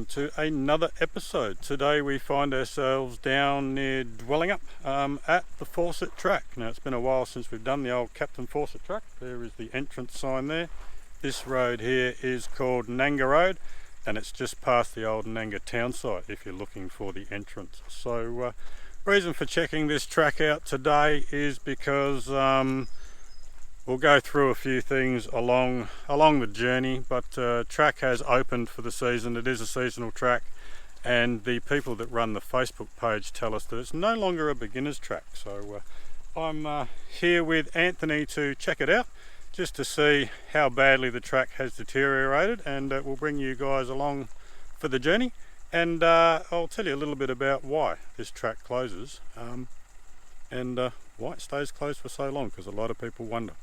to another episode. Today we find ourselves down near Dwellingup at the Fawcett track. Now it's been a while since we've done the old Captain Fawcett track. There is the entrance sign there. This road here is called Nanga Road and it's just past the old Nanga town site if you're looking for the entrance. So reason for checking this track out today is because we'll go through a few things along the journey, but track has opened for the season. It is a seasonal track, and the people that run the Facebook page tell us that it's no longer a beginner's track. So I'm here with Anthony to check it out, just to see how badly the track has deteriorated, and we'll bring you guys along for the journey. And I'll tell you a little bit about why this track closes and why it stays closed for so long, because a lot of people wonder.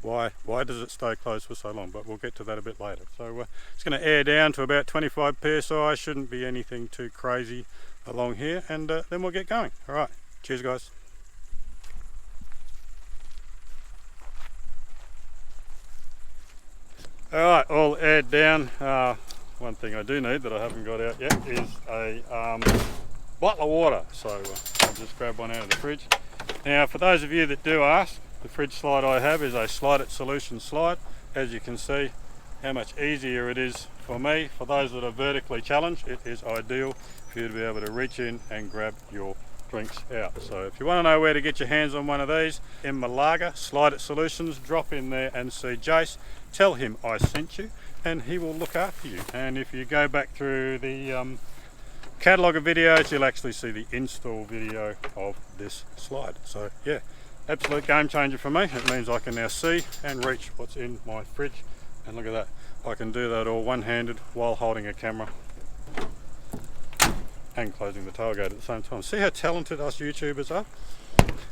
Why does it stay closed for so long? But we'll get to that a bit later. So it's going to air down to about 25 psi. Shouldn't be anything too crazy along here, and then we'll get going. All right, cheers guys. All right, all aired down. One thing I do need that I haven't got out yet is a bottle of water. So I'll just grab one out of the fridge. Now, for those of you that do ask, the fridge slide I have is a Slide It solution slide. As you can see how much easier it is for me. For those that are vertically challenged, it is ideal for you to be able to reach in and grab your drinks out. So if you want to know where to get your hands on one of these in Malaga, Slide It Solutions, drop in there and see Jace. Tell him I sent you and he will look after you. And if you go back through the catalogue of videos, you'll actually see the install video of this slide. So yeah, absolute game changer for me. It means I can now see and reach what's in my fridge, and look at that, I can do that all one-handed while holding a camera and closing the tailgate at the same time. See how talented us YouTubers are?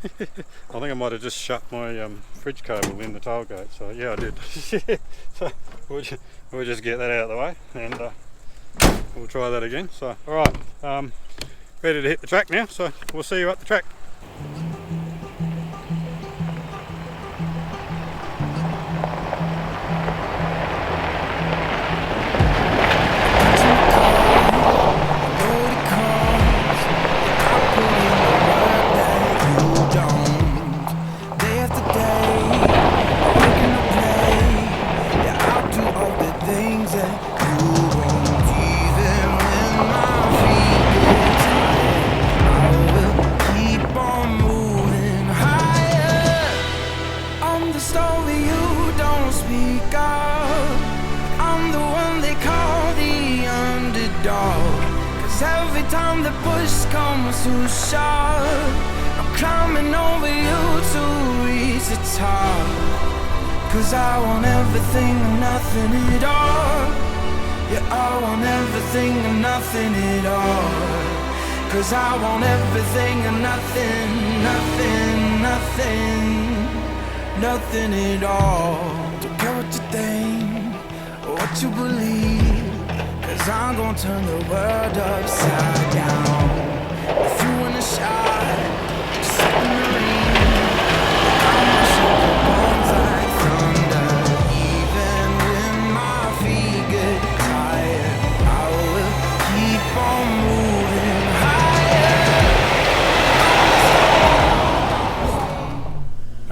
I think I might have just shut my fridge cable in the tailgate, so yeah I did. So we'll just get that out of the way and we'll try that again. So alright, ready to hit the track now, so we'll see you at the track. Every time the push comes too sharp, I'm climbing over you to reach the top. Cause I want everything and nothing at all. Yeah, I want everything and nothing at all. Cause I want everything and nothing, nothing at all. Don't care what you think or what you believe, cause I'm gonna turn the world upside down. If you want a shot, just set in the ring. I'ma show the bones like thunder. Even when my feet get tired, I will keep on moving higher.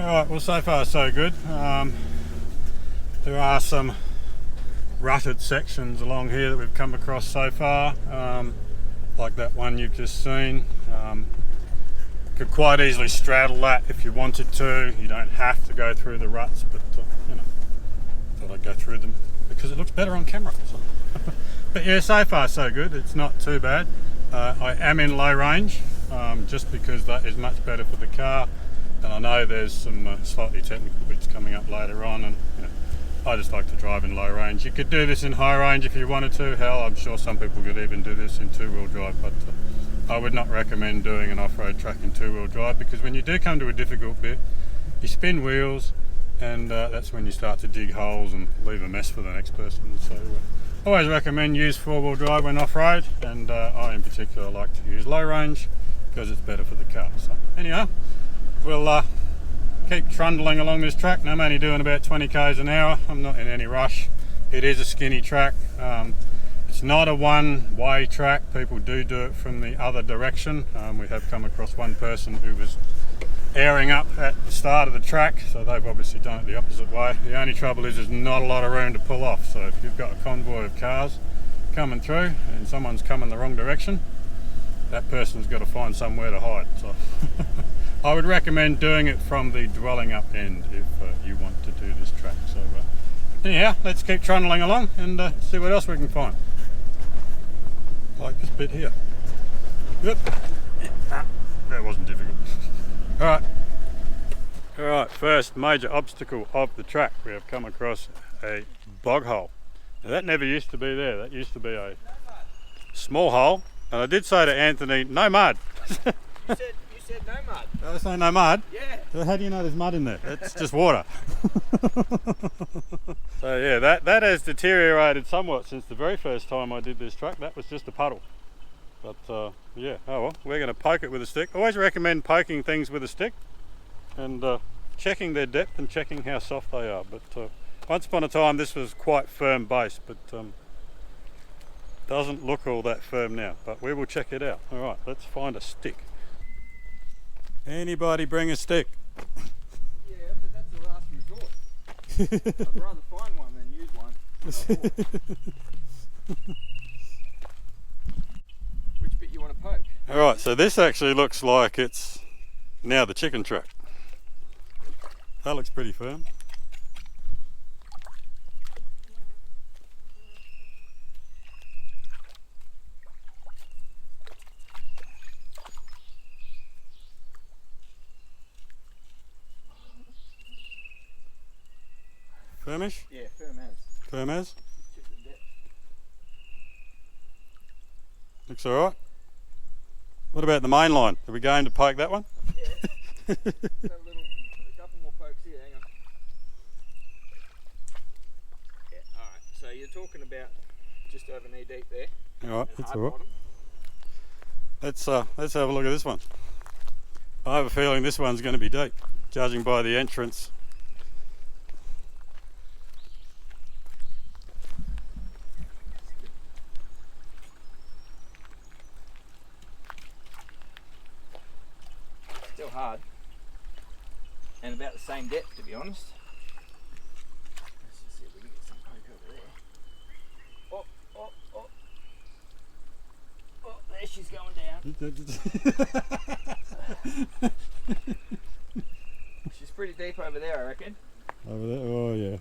Alright, well so far so good. There are some rutted sections along here that we've come across so far, like that one you've just seen. Could quite easily straddle that if you wanted to. You don't have to go through the ruts, but you know, thought I'd go through them because it looks better on camera. So. But yeah, so far so good. It's not too bad. I am in low range, just because that is much better for the car, and I know there's some slightly technical bits coming up later on, and you know, I just like to drive in low range. You could do this in high range if you wanted to. Hell, I'm sure some people could even do this in two-wheel drive, but I would not recommend doing an off-road track in two-wheel drive, because when you do come to a difficult bit, you spin wheels, and that's when you start to dig holes and leave a mess for the next person. So always recommend use four-wheel drive when off-road, and I in particular like to use low range because it's better for the car. So anyhow, we'll keep trundling along this track. Now I'm only doing about 20 k's an hour. I'm not in any rush. It is a skinny track. It's It's not a one-way track. People do it from the other direction. We have come across one person who was airing up at the start of the track, so they've obviously done it the opposite way. The only trouble is there's not a lot of room to pull off, so if you've got a convoy of cars coming through and someone's coming the wrong direction, that person's got to find somewhere to hide. So I would recommend doing it from the dwelling up end if you want to do this track. So anyhow, let's keep trundling along and see what else we can find. Like this bit here. Yep. That wasn't difficult. Alright, first major obstacle of the track. We have come across a bog hole. Now that never used to be there. That used to be a small hole. And I did say to Anthony, no mud. You said no mud. I was saying no mud? Yeah. So how do you know there's mud in there? It's just water. So yeah, that has deteriorated somewhat since the very first time I did this track. That was just a puddle. But yeah, oh well, we're going to poke it with a stick. Always recommend poking things with a stick and checking their depth and checking how soft they are. But once upon a time this was quite firm base, but doesn't look all that firm now, but we will check it out. All right, let's find a stick. Anybody bring a stick? Yeah, but that's the last resort. I'd rather find one than use one. Which bit you want to poke? All right, so this actually looks like it's now the chicken track. That looks pretty firm. Firmish? Yeah, firm as. Firm as? Check the depth. Looks alright. What about the main line? Are we going to poke that one? Yeah. Let's have a couple more pokes here, hang on. Yeah, alright, so you're talking about just over knee deep there. Alright, and that's hard alright. bottom. Let's have a look at this one. I have a feeling this one's going to be deep, judging by the entrance. Still hard. And about the same depth, to be honest. Let's just see if we can get some poke over there. Oh, there she's going down. She's pretty deep over there, I reckon. Over there? Oh yeah.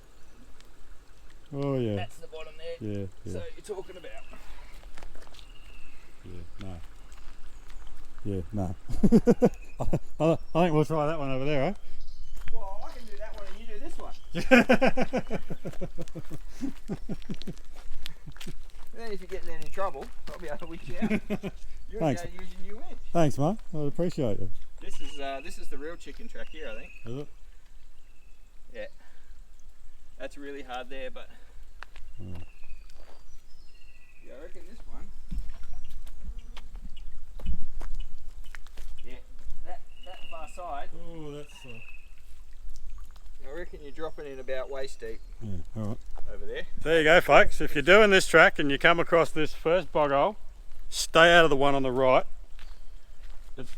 Oh yeah. That's the bottom there. Yeah, yeah. So you're talking about. Yeah, no. Yeah, no. I think we'll try that one over there, eh? Well, I can do that one and you do this one. Then if you get in any trouble, I'll be able to wish you out. You're Thanks. using your winch. Thanks, mate. I appreciate you. This is the real chicken track here, I think. Is it? Yeah. That's really hard there, but yeah, I reckon this one. Yeah, that far side. Oh, that's. I reckon you're dropping in about waist deep. Yeah, all right. Over there. There you go, folks. If you're doing this track and you come across this first bog hole, stay out of the one on the right.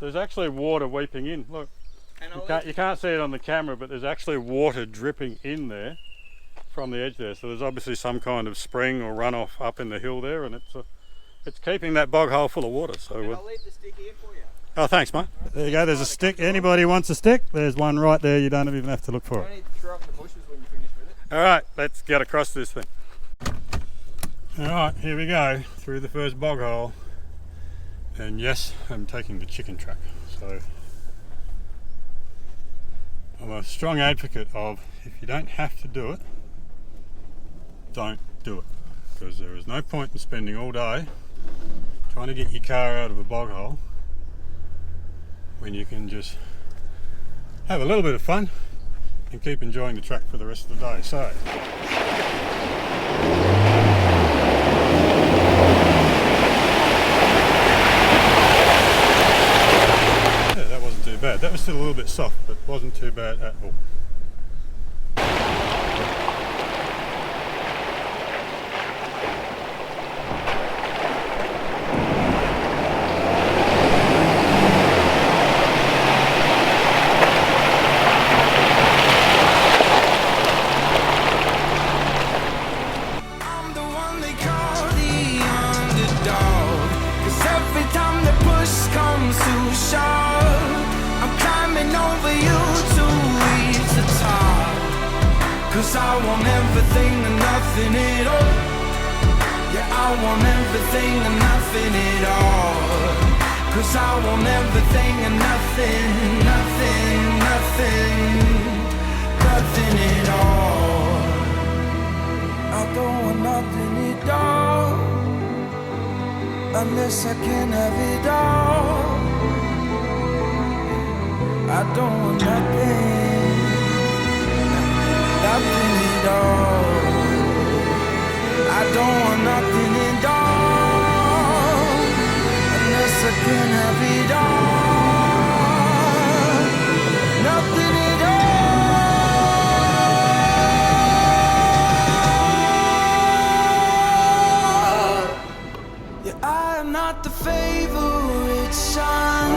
There's actually water weeping in. Look, you can't see it on the camera, but there's actually water dripping in there from the edge there. So there's obviously some kind of spring or runoff up in the hill there, and it's keeping that bog hole full of water. So I'll leave the stick here for you. oh, thanks, mate. There you go. There's a stick. Anybody wants a stick? There's one right there. You don't even have to look for You it. don't need to throw it in the bushes when you finish with it. All right, let's get across this thing. All right, here we go through the first bog hole. And yes, I'm taking the chicken track. So I'm a strong advocate of, if you don't have to do it, don't do it. Because there is no point in spending all day trying to get your car out of a bog hole when you can just have a little bit of fun and keep enjoying the track for the rest of the day. So bad. That was still a little bit soft, but wasn't too bad at all. 'cause I want everything and nothing at all. Yeah, I want everything and nothing at all. 'Cause I want everything and nothing, nothing, nothing, nothing at all. I don't want nothing at all, unless I can have it all. I don't want nothing, nothing at all. I don't want nothing at all, unless I can have it all. Nothing at all. Yeah, I am not the favorite son,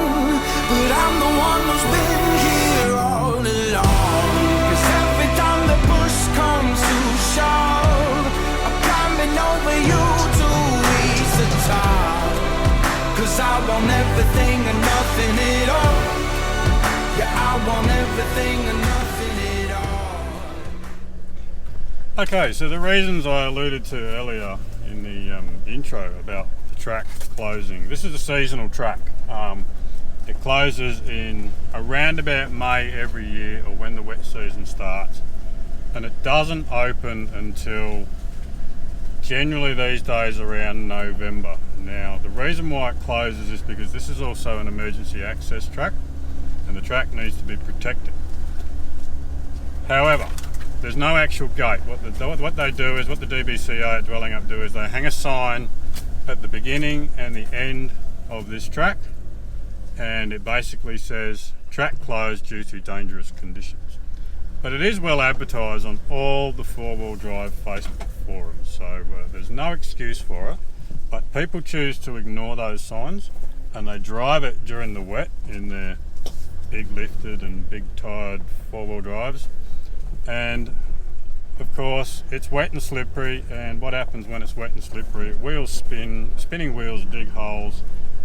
but I'm the one who's been here all along. 'Cause every time the push comes to shove, I'm climbing over you to reach the top. 'Cause I want everything and nothing at all. Yeah, I want everything and nothing at all. Okay, so the reasons I alluded to earlier in the intro about the track closing. This is a seasonal track. It closes in around about May every year, or when the wet season starts, and it doesn't open until generally these days around November. Now, the reason why it closes is because this is also an emergency access track, and the track needs to be protected. However, there's no actual gate. What they do is, what the DBCA at Dwelling Up do is they hang a sign at the beginning and the end of this track, and it basically says track closed due to dangerous conditions. But it is well advertised on all the four-wheel drive Facebook forums, so there's no excuse for it. But people choose to ignore those signs, and they drive it during the wet in their big lifted and big tired four-wheel drives. And of course it's wet and slippery, and what happens when it's wet and slippery? Wheels spin, spinning wheels dig holes,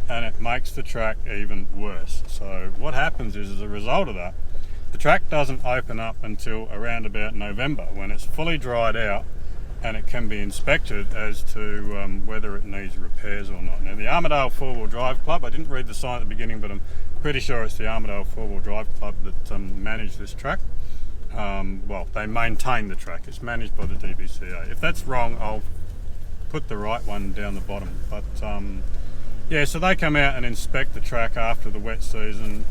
and it makes the track even worse. So what happens is, as a result of that, the track doesn't open up until around about November, when it's fully dried out and it can be inspected as to whether it needs repairs or not. Now, the Armidale Four-Wheel Drive Club, I didn't read the sign at the beginning, but I'm pretty sure it's the Armidale Four-Wheel Drive Club that manage this track. Well, they maintain the track. It's managed by the DBCA. If that's wrong, I'll put the right one down the bottom. But yeah, so they come out and inspect the track after the wet season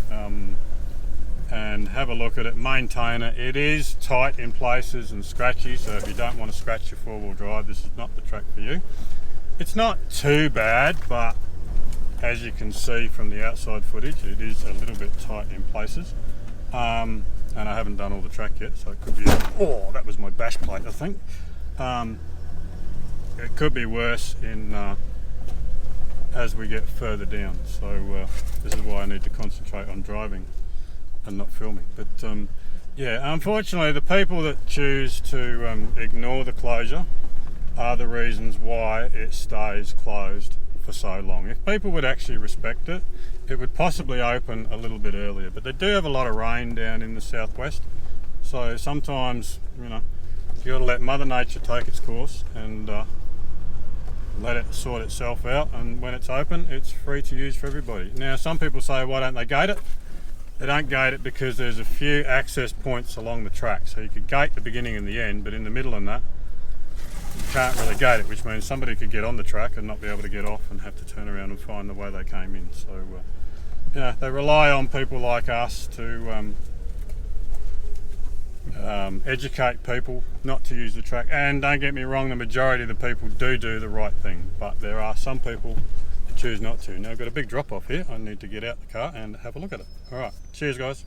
and have a look at it, maintain it. It is tight in places and scratchy, so if you don't want to scratch your four-wheel drive, this is not the track for you. It's not too bad, but as you can see from the outside footage, it is a little bit tight in places. And I haven't done all the track yet, so it could be, oh, that was my bash plate, I think. It could be worse in as we get further down, so this is why I need to concentrate on driving and not filming. But yeah, unfortunately the people that choose to ignore the closure are the reasons why it stays closed for so long. If people would actually respect it, it would possibly open a little bit earlier, but they do have a lot of rain down in the southwest, so sometimes, you know, you got to let Mother Nature take its course and let it sort itself out, and when it's open, it's free to use for everybody. Now, some people say, why don't they gate it? They don't gate it because there's a few access points along the track, so you could gate the beginning and the end, but in the middle and that, you can't really gate it, which means somebody could get on the track and not be able to get off and have to turn around and find the way they came in. So, you know, they rely on people like us to educate people not to use the track. And don't get me wrong, the majority of the people do the right thing, but there are some people that choose not to. Now, I've got a big drop off here. I need to get out the car and have a look at it. All right, cheers guys.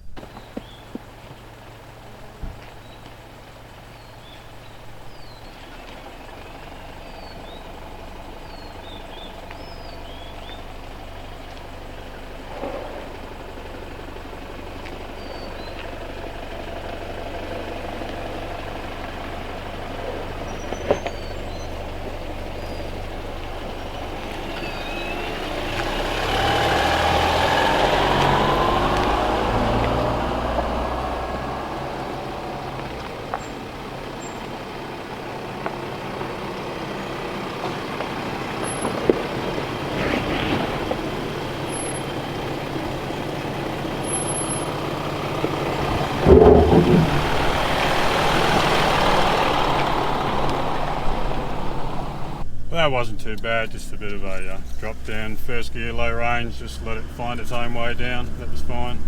Well, that wasn't too bad, just a bit of a drop down, first gear, low range, just let it find its own way down. That was fine.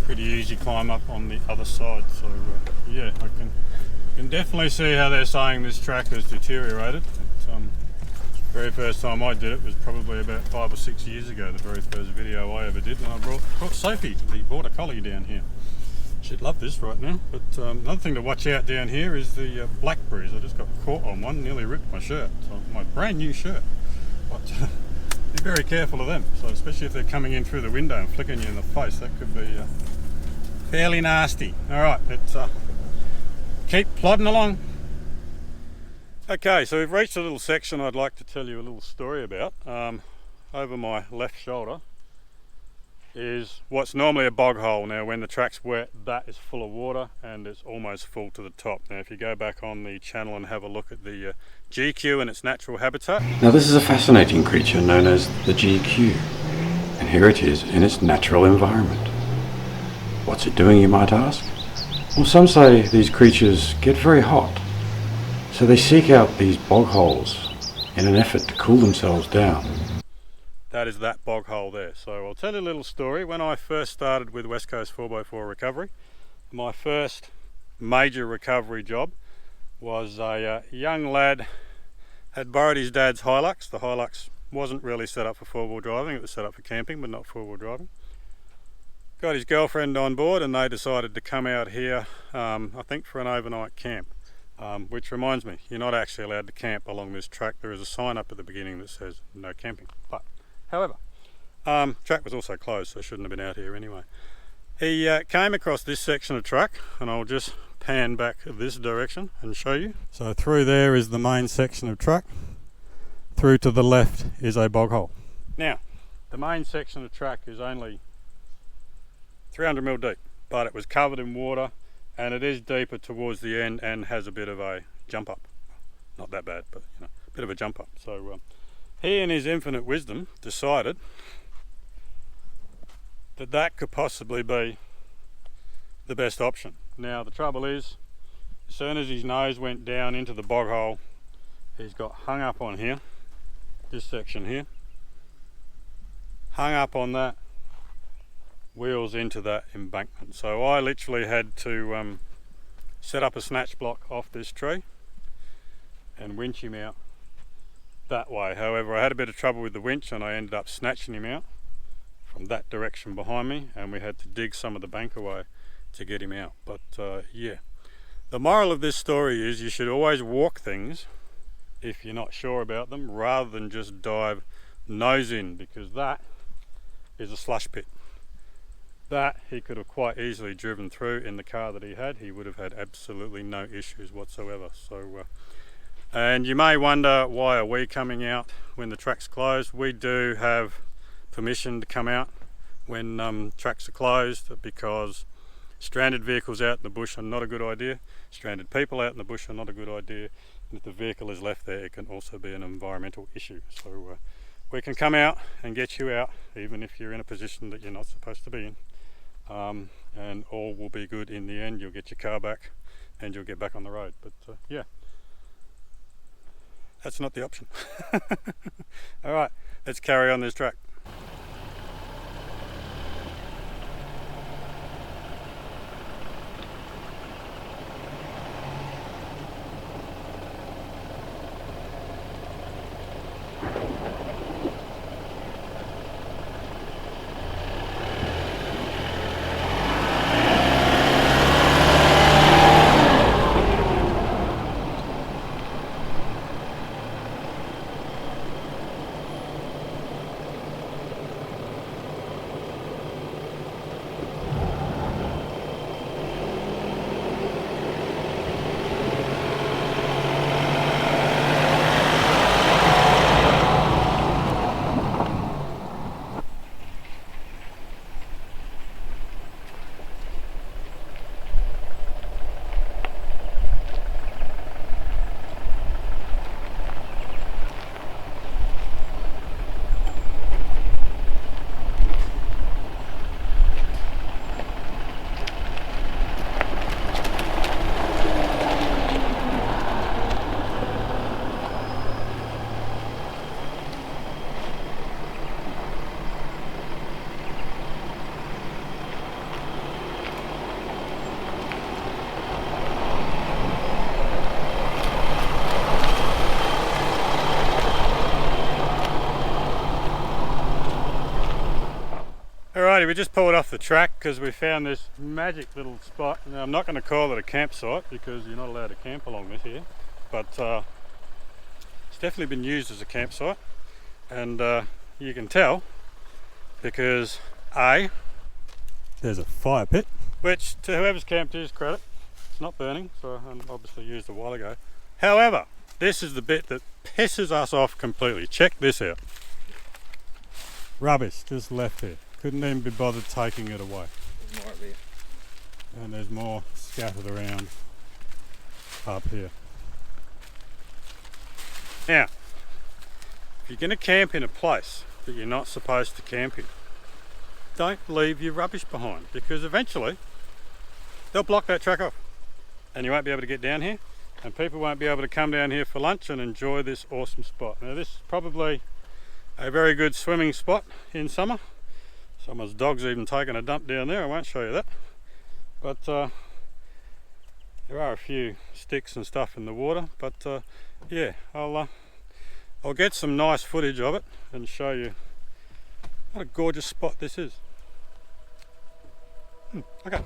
Pretty easy climb up on the other side. So yeah, I can definitely see how they're saying this track has deteriorated. The very first time I did it was probably about 5 or 6 years ago, the very first video I ever did, when I brought Sophie, the border collie, down here. She'd love this right now. But another thing to watch out down here is the blackberries. I just got caught on one, nearly ripped my shirt. So my brand new shirt. But be very careful of them. So especially if they're coming in through the window and flicking you in the face, that could be fairly nasty. All right, let's keep plodding along. Okay, so we've reached a little section I'd like to tell you a little story about. Over my left shoulder is what's normally a bog hole. Now when the track's wet, that is full of water and it's almost full to the top. Now if you go back on the channel and have a look at the GQ and its natural habitat. Now this is a fascinating creature known as the GQ, and here it is in its natural environment. What's it doing, you might ask? Well, some say these creatures get very hot, so they seek out these bog holes in an effort to cool themselves down. That is that bog hole there. So I'll tell you a little story. When I first started with West Coast 4x4 recovery, my first major recovery job was a young lad had borrowed his dad's Hilux. The Hilux wasn't really set up for four-wheel driving, it was set up for camping but not four-wheel driving. Got his girlfriend on board and they decided to come out here, I think for an overnight camp. Which reminds me, you're not actually allowed to camp along this track. There is a sign up at the beginning that says no camping. But however, track was also closed, so I shouldn't have been out here anyway. He came across this section of track, and I'll just pan back this direction and show you. So through there is the main section of track. Through to the left is a bog hole. Now, the main section of track is only 300 mil deep, but it was covered in water, and it is deeper towards the end and has a bit of a jump up. Not that bad, but you know, a bit of a jump up. So he in his infinite wisdom decided that that could possibly be the best option. Now the trouble is, as soon as his nose went down into the bog hole, he's got hung up on here, this section here, hung up on that, wheels into that embankment. So I literally had to set up a snatch block off this tree and winch him out that way. However, I had a bit of trouble with the winch and I ended up snatching him out from that direction behind me, and we had to dig some of the bank away to get him out. But yeah, the moral of this story is you should always walk things if you're not sure about them, rather than just dive nose in, because that is a slush pit. That he could have quite easily driven through in the car that he had. He would have had absolutely no issues whatsoever. So and you may wonder, why are we coming out when the track's closed? We do have permission to come out when tracks are closed, because stranded vehicles out in the bush are not a good idea. Stranded people out in the bush are not a good idea. And if the vehicle is left there, it can also be an environmental issue. So we can come out and get you out, even if you're in a position that you're not supposed to be in. And all will be good in the end. You'll get your car back and you'll get back on the road. But yeah, that's not the option. All right, let's carry on this track. Alrighty, we just pulled off the track because we found this magic little spot. Now, I'm not going to call it a campsite because you're not allowed to camp along this here, but it's definitely been used as a campsite, and you can tell because there's a fire pit, which to whoever's camped here's credit. It's not burning, so obviously used a while ago. However, this is the bit that pisses us off completely. Check this out. Rubbish just left here. Couldn't even be bothered taking it away. There's more up here. And there's more scattered around up here. Now, if you're going to camp in a place that you're not supposed to camp in, don't leave your rubbish behind, because eventually they'll block that track off and you won't be able to get down here, and people won't be able to come down here for lunch and enjoy this awesome spot. Now, this is probably a very good swimming spot in summer. Someone's dog's even taken a dump down there. I won't show you that, but there are a few sticks and stuff in the water, but yeah, I'll get some nice footage of it and show you what a gorgeous spot this is. Okay.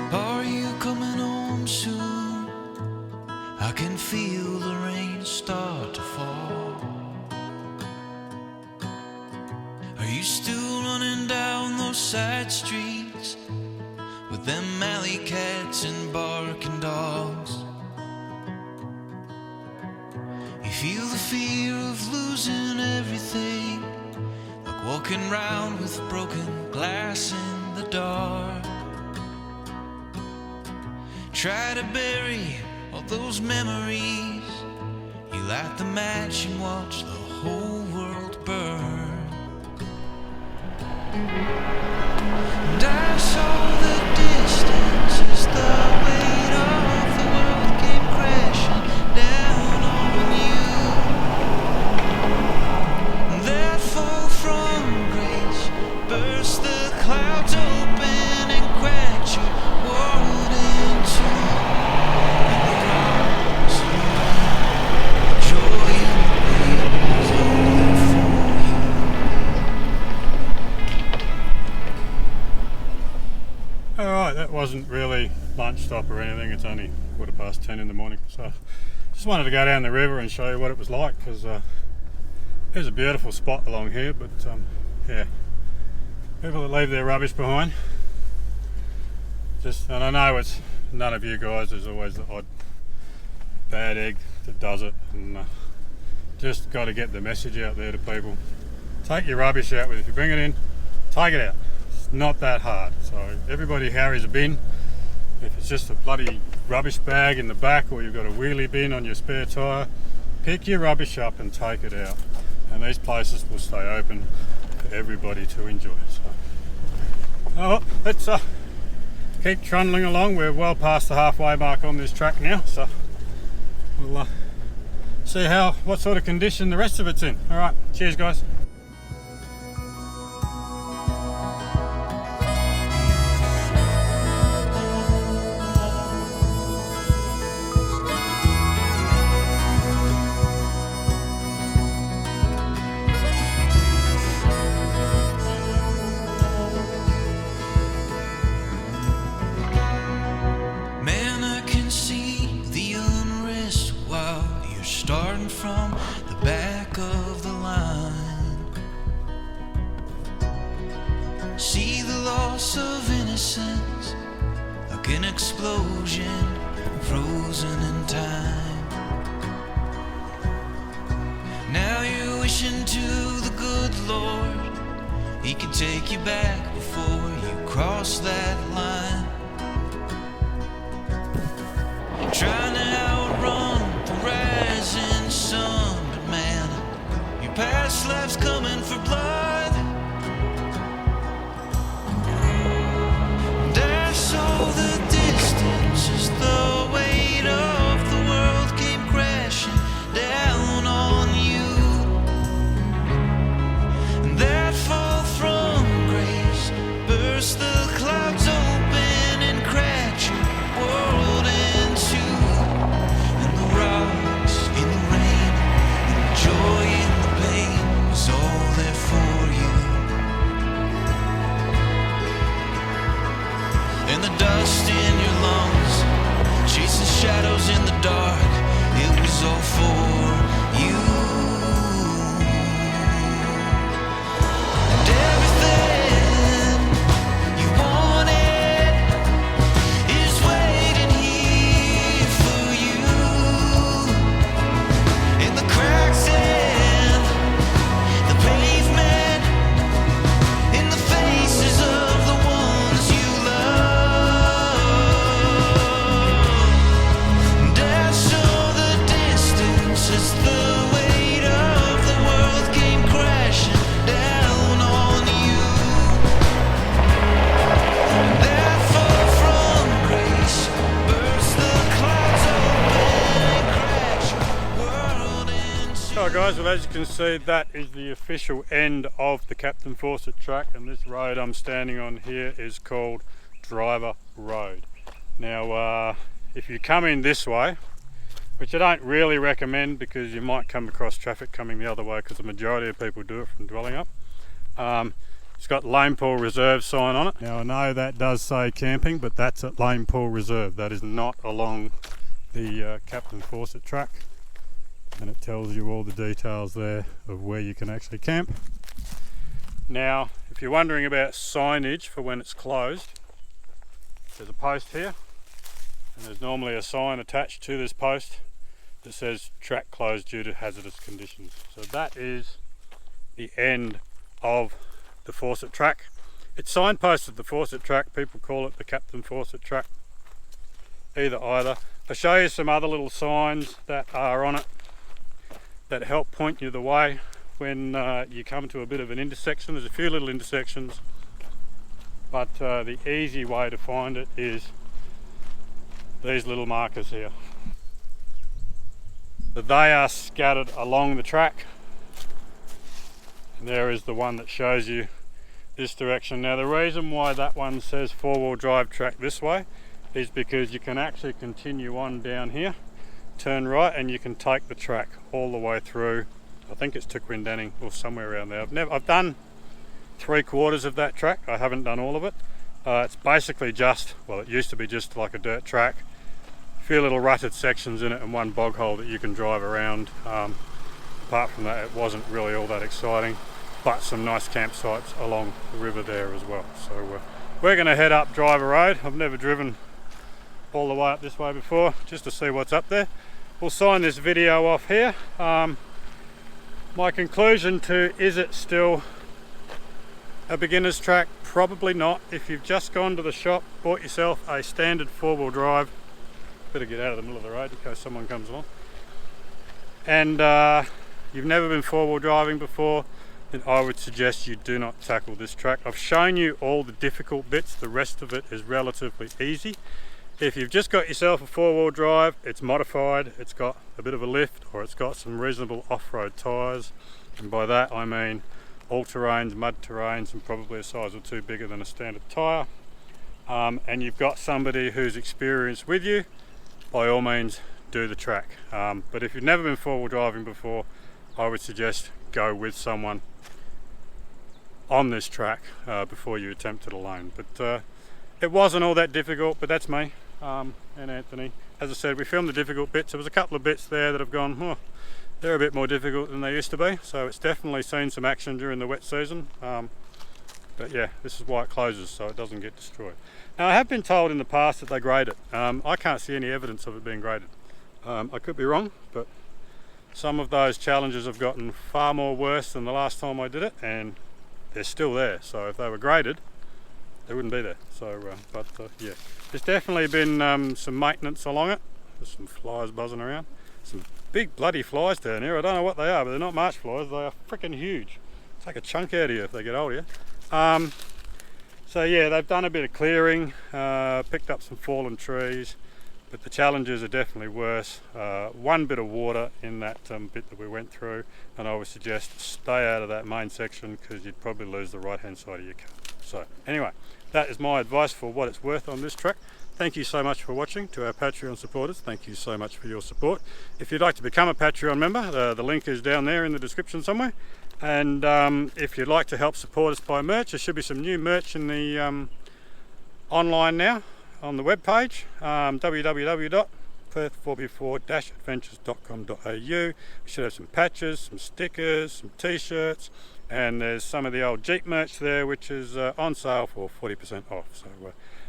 Are you coming home soon? I can feel the rain start to fall. Are you still running down those side streets with them alley cats and barking dogs? You feel the fear of losing everything, like walking round with broken glass in the dark. Try to bury all those memories. You light the match and watch the whole world burn. And I saw the distance as the weight of the world came crashing down on you. And that fall from grace burst the clouds open and cracked your world into the rocks. Joy and pain was all there for you. Alright, that wasn't really lunch stop or anything. It's only 10:15 in the morning, so just wanted to go down the river and show you what it was like, because there's a beautiful spot along here, but yeah, people that leave their rubbish behind, and I know it's none of you guys, there's always the odd bad egg that does it, and just got to get the message out there to people. Take your rubbish out with, if you bring it in, take it out. It's not that hard. So everybody carries a bin. If it's just a bloody rubbish bag in the back, or you've got a wheelie bin on your spare tyre, pick your rubbish up and take it out, and these places will stay open for everybody to enjoy. So let's keep trundling along. We're well past the halfway mark on this track now, so we'll see what sort of condition the rest of it's in. Alright, cheers guys. Man, I can see the unrest while you're starting from the back of the line. See the loss of innocence, like an explosion frozen in time. Now you're wishing to the good Lord He could take you back before you cross that line. Trying to outrun the rising sun, but man, your past life's coming for blood. And I saw the distance as the weight of the world came guys, well as you can see, that is the official end of the Captain Fawcett track, and this road I'm standing on here is called Driver Road. Now if you come in this way, which I don't really recommend because you might come across traffic coming the other way, because the majority of people do it from Dwelling Up. It's got Lane Pool Reserve sign on it. Now I know that does say camping, but that's at Lane Pool Reserve. That is not along the Captain Fawcett track, and it tells you all the details there of where you can actually camp. Now if you're wondering about signage for when it's closed, there's a post here, and there's normally a sign attached to this post that says track closed due to hazardous conditions. So that is the end of the Fawcett track. It's signposted the Fawcett track, people call it the Captain Fawcett track, either. I'll show you some other little signs that are on it that help point you the way when you come to a bit of an intersection. There's a few little intersections, but the easy way to find it is these little markers here. But they are scattered along the track, and there is the one that shows you this direction. Now the reason why that one says four-wheel drive track this way is because you can actually continue on down here, turn right, and you can take the track all the way through. I think it's to Quindanning or somewhere around there. I've done 3/4 of that track. I haven't done all of it. It's basically just, well, it used to be just like a dirt track, a few little rutted sections in it and one bog hole that you can drive around. Apart from that, it wasn't really all that exciting, but some nice campsites along the river there as well. So we're going to head up Driver Road. I've never driven all the way up this way before, just to see what's up there. We'll sign this video off here. My conclusion to, is it still a beginner's track? Probably not. If you've just gone to the shop, bought yourself a standard four-wheel drive, better get out of the middle of the road in case someone comes along, and you've never been four-wheel driving before, then I would suggest you do not tackle this track. I've shown you all the difficult bits, the rest of it is relatively easy. If you've just got yourself a four-wheel drive, it's modified, it's got a bit of a lift, or it's got some reasonable off-road tyres, and by that I mean all-terrains, mud terrains, and probably a size or two bigger than a standard tyre, and you've got somebody who's experienced with you, by all means do the track. But if you've never been four-wheel driving before, I would suggest go with someone on this track before you attempt it alone. But it wasn't all that difficult, but that's me and Anthony. As I said, we filmed the difficult bits. There was a couple of bits there that have gone, oh, they're a bit more difficult than they used to be, so it's definitely seen some action during the wet season. But yeah, this is why it closes, so it doesn't get destroyed. Now I have been told in the past that they grade it. I can't see any evidence of it being graded. I could be wrong, but some of those challenges have gotten far more worse than the last time I did it, and they're still there. So if they were graded, they wouldn't be there. So yeah, there's definitely been some maintenance along it. There's some flies buzzing around, some big bloody flies down here. I don't know what they are, but they're not marsh flies. They are freaking huge. Take a chunk out of you if they get hold of you. So yeah, they've done a bit of clearing, picked up some fallen trees, but the challenges are definitely worse. One bit of water in that bit that we went through, and I would suggest stay out of that main section because you'd probably lose the right hand side of your car. So anyway, that is my advice for what it's worth on this track. Thank you so much for watching. To our Patreon supporters, thank you so much for your support. If you'd like to become a Patreon member, the link is down there in the description somewhere. And if you'd like to help support us by merch, there should be some new merch in the online now on the webpage, www.perth4x4-adventures.com.au. We should have some patches, some stickers, some t-shirts, and there's some of the old Jeep merch there which is on sale for 40% off. So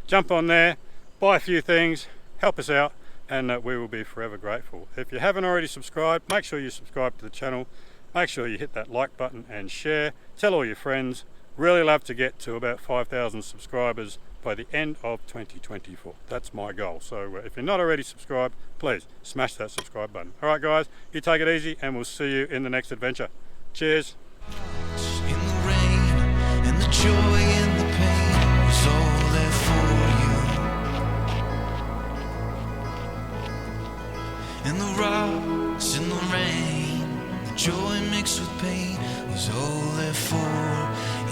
jump on there, buy a few things, help us out, and we will be forever grateful. If you haven't already subscribed, make sure you subscribe to the channel. Make sure you hit that like button and share. Tell all your friends. Really love to get to about 5,000 subscribers by the end of 2024. That's my goal. So if you're not already subscribed, please smash that subscribe button. All right, guys, you take it easy, and we'll see you in the next adventure. Cheers. In the rain and the joy and the pain was all there for you. In the rocks, in the rain, the Joy mixed with pain was all there for.